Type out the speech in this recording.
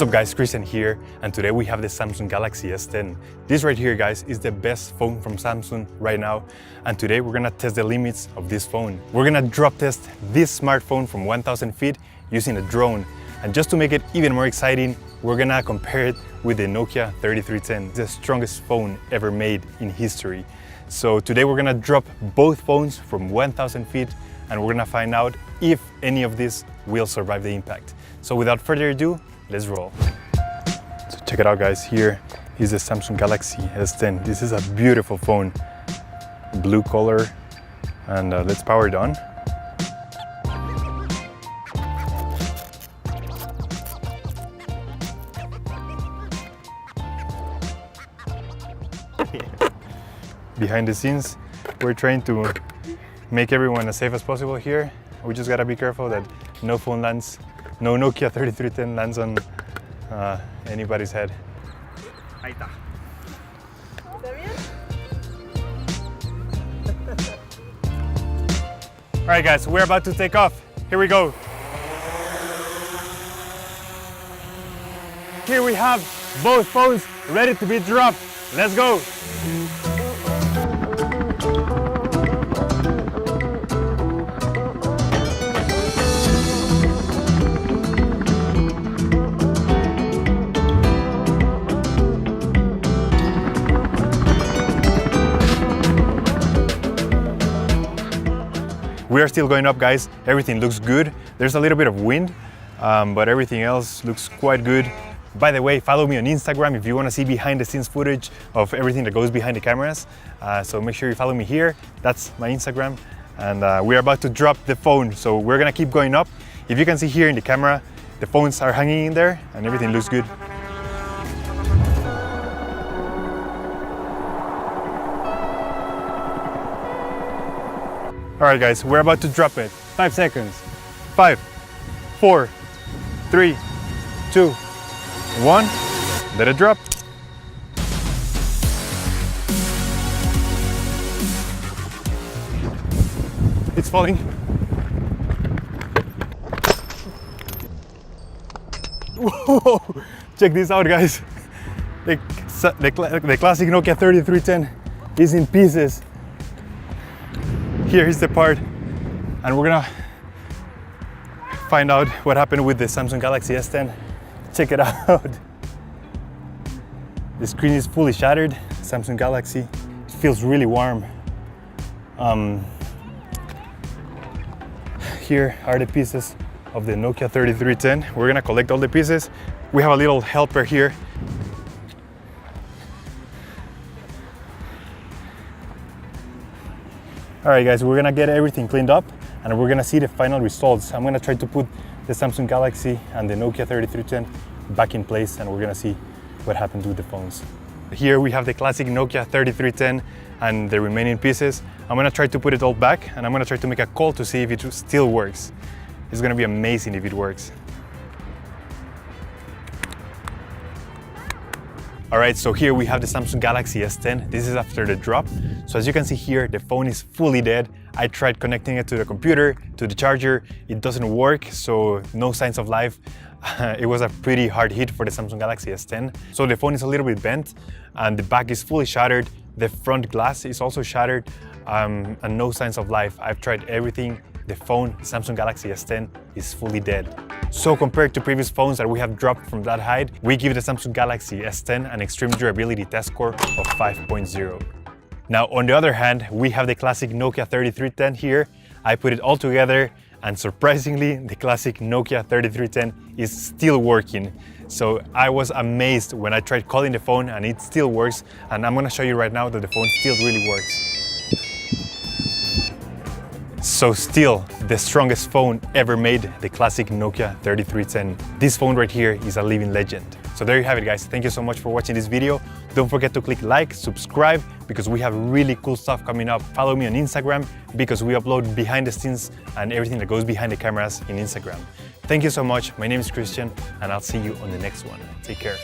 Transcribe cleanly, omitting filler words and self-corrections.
What's up guys, Christian here, and today we have the Samsung Galaxy S10. This right here guys is the best phone from Samsung right now, and today we're gonna test the limits of this phone. We're gonna drop test this smartphone from 1000 feet using a drone, and just to make it even more exciting, we're gonna compare it with the Nokia 3310, the strongest phone ever made in history. So today we're gonna drop both phones from 1000 feet, and we're gonna find out if any of these will survive the impact. So without further ado, let's roll. So check it out guys, here is the Samsung Galaxy S10. This is a beautiful phone, blue color, and let's power it on. Behind the scenes, we're trying to make everyone as safe as possible here. We just gotta be careful that no phone lands, no Nokia 3310 lands on anybody's head. Ahí está. ¿Está bien? All right guys, we're about to take off. Here we go. Here we have both phones ready to be dropped. Let's go. We are still going up guys, everything looks good. There's a little bit of wind, but everything else looks quite good. By the way, follow me on Instagram if you want to see behind the scenes footage of everything that goes behind the cameras. So make sure you follow me here, that's my Instagram. And we're about to drop the phone, so we're gonna keep going up. If you can see here in the camera, the phones are hanging in there and everything looks good. All right guys, we're about to drop it. 5 seconds. 5, 4, 3, 2, 1. Let it drop. It's falling. Whoa! Check this out guys. The classic Nokia 3310 is in pieces. Here is the part, and we're gonna find out what happened with the Samsung Galaxy S10. Check it out. The screen is fully shattered. Samsung Galaxy. It feels really warm. Here are the pieces of the Nokia 3310. We're gonna collect all the pieces. We have a little helper here. All right guys, we're gonna get everything cleaned up and we're gonna see the final results. I'm gonna try to put the Samsung Galaxy and the Nokia 3310 back in place, and we're gonna see what happens with the phones. Here we have the classic Nokia 3310 and the remaining pieces. I'm gonna try to put it all back, and I'm gonna try to make a call to see if it still works. It's gonna be amazing if it works. All right, so here we have the Samsung Galaxy S10. This is after the drop. So as you can see here, the phone is fully dead. I tried connecting it to the computer, to the charger. It doesn't work, so no signs of life. It was a pretty hard hit for the Samsung Galaxy S10. So the phone is a little bit bent, and the back is fully shattered. The front glass is also shattered, and no signs of life. I've tried everything. The phone, Samsung Galaxy S10, is fully dead. So compared to previous phones that we have dropped from that height, we give the Samsung Galaxy S10 an extreme durability test score of 5.0. Now on the other hand, we have the classic Nokia 3310 here. I put it all together, and surprisingly, the classic Nokia 3310 is still working. So I was amazed when I tried calling the phone and it still works, and I'm gonna show you right now that the phone still really works. So still, the strongest phone ever made, the classic Nokia 3310. This phone right here is a living legend. So there you have it guys, thank you so much for watching this video. Don't forget to click like, subscribe, because we have really cool stuff coming up. Follow me on Instagram, because we upload behind the scenes and everything that goes behind the cameras in Instagram. Thank you so much, my name is Christian, and I'll see you on the next one. Take care.